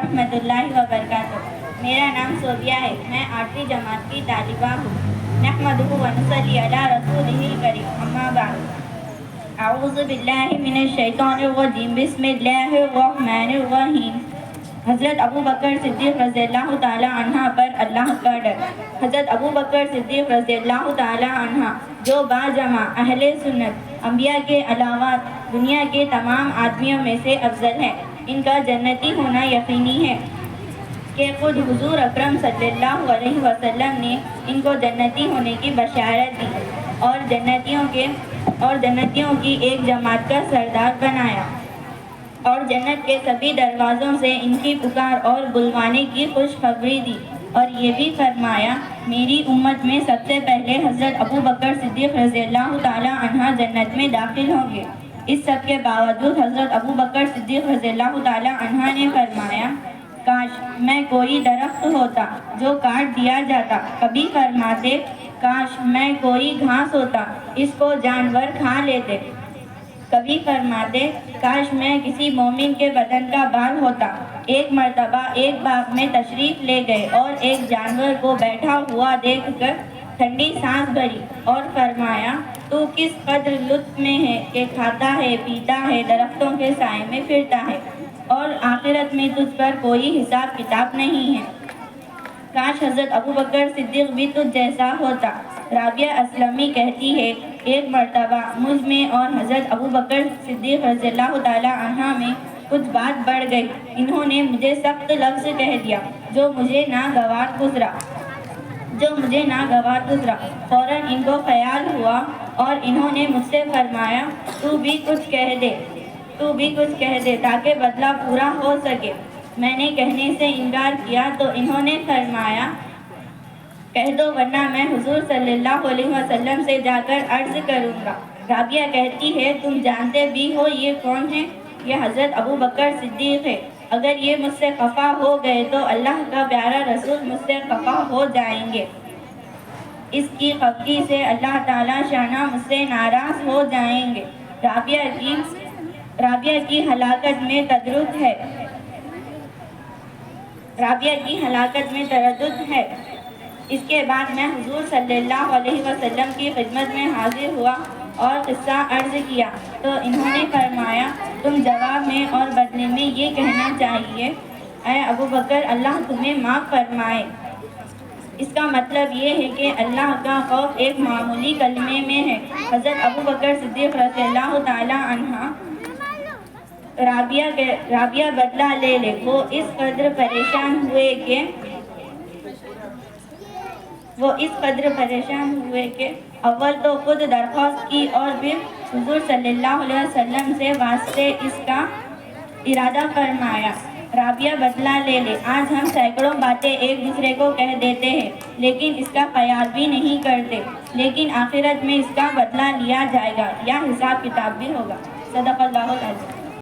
ورحمۃ اللہ وبرکاتہ۔ میرا نام صوبیہ ہے، میں 8ویں جماعت کی طالبہ ہوں۔ نحمدہ ونصلی علی رسولہ الکریم، اما بعد۔ اعوذ باللہ من الشیطان الرجیم، بسم اللہ الرحمن الرحیم۔ حضرت ابو بکر صدیق رضی اللہ تعالیٰ عنہ پر اللہ کا ڈر۔ حضرت ابو بکر صدیق رضی اللہ تعالیٰ عنہ جو باجمع اہل سنت انبیاء کے علاوہ دنیا کے تمام آدمیوں میں سے افضل ہیں، ان کا جنتی ہونا یقینی ہے کہ خود حضور اکرم صلی اللہ علیہ وسلم نے ان کو جنتی ہونے کی بشارت دی اور جنتیوں کی ایک جماعت کا سردار بنایا، اور جنت کے سبھی دروازوں سے ان کی پکار اور بلوانے کی خوشخبری دی، اور یہ بھی فرمایا میری امت میں سب سے پہلے حضرت ابو بکر صدیق رضی اللہ تعالیٰ عنہ جنت میں داخل ہوں گے۔ اس سب کے باوجود حضرت ابو بکر صدیق رضی اللہ تعالیٰ عنہ نے فرمایا کاش میں کوئی درخت ہوتا جو کاٹ دیا جاتا، کبھی فرماتے کاش میں کوئی گھاس ہوتا اس کو جانور کھا لیتے، کبھی فرماتے کاش میں کسی مومن کے بدن کا بال ہوتا۔ ایک مرتبہ ایک باغ میں تشریف لے گئے اور ایک جانور کو بیٹھا ہوا دیکھ کر ٹھنڈی سانس بھری اور فرمایا تو کس قدر لطف میں ہے کہ کھاتا ہے، پیتا ہے، درختوں کے سائے میں پھرتا ہے، اور آخرت میں تجھ پر کوئی حساب کتاب نہیں ہے۔ کاش حضرت ابو بکر صدیق بھی تجھ جیسا ہوتا۔ رابعہ اسلمی کہتی ہے ایک مرتبہ مجھ میں اور حضرت ابو بکر صدیق رضی اللہ تعالیٰ عنہ میں کچھ بات بڑھ گئی۔ انہوں نے مجھے سخت لفظ کہہ دیا جو مجھے ناگوار گزرا۔ فوراً ان کو خیال ہوا اور انہوں نے مجھ سے فرمایا تو بھی کچھ کہہ دے تاکہ بدلہ پورا ہو سکے۔ میں نے کہنے سے انکار کیا تو انہوں نے فرمایا کہہ دو ورنہ میں حضور صلی اللہ علیہ وسلم سے جا کر عرض کروں گا۔ رابعہ کہتی ہے تم جانتے بھی ہو یہ کون ہے؟ یہ حضرت ابو بکر صدیق ہے۔ اگر یہ مجھ سے خفا ہو گئے تو اللہ کا پیارا رسول مجھ سے خفا ہو جائیں گے۔ اس کی خفگی سے اللہ تعالیٰ شانہ مجھ سے ناراض ہو جائیں گے۔ رابعہ کی ہلاکت میں تردد ہے۔ اس کے بعد میں حضور صلی اللہ علیہ وسلم کی خدمت میں حاضر ہوا اور قصہ عرض کیا تو انہوں نے فرمایا تم جواب میں اور بدلے میں یہ کہنا چاہیے اے ابو بکر اللہ تمہیں معاف فرمائے۔ اس کا مطلب یہ ہے کہ اللہ کا خوف ایک معمولی کلمے میں ہے۔ حضرت ابو بکر صدیق رضی اللہ تعالیٰ عنہ رابعہ بدلہ لے لے۔ وہ اس قدر پریشان ہوئے کہ اول تو خود درخواست کی اور پھر حضور صلی اللہ علیہ وسلم سے واسطے اس کا ارادہ فرمایا رابعہ بدلہ لے لے۔ آج ہم سینکڑوں باتیں ایک دوسرے کو کہہ دیتے ہیں لیکن اس کا خیال بھی نہیں کرتے، لیکن آخرت میں اس کا بدلہ لیا جائے گا یا حساب کتاب بھی ہوگا۔ صدق اللہ العظیم۔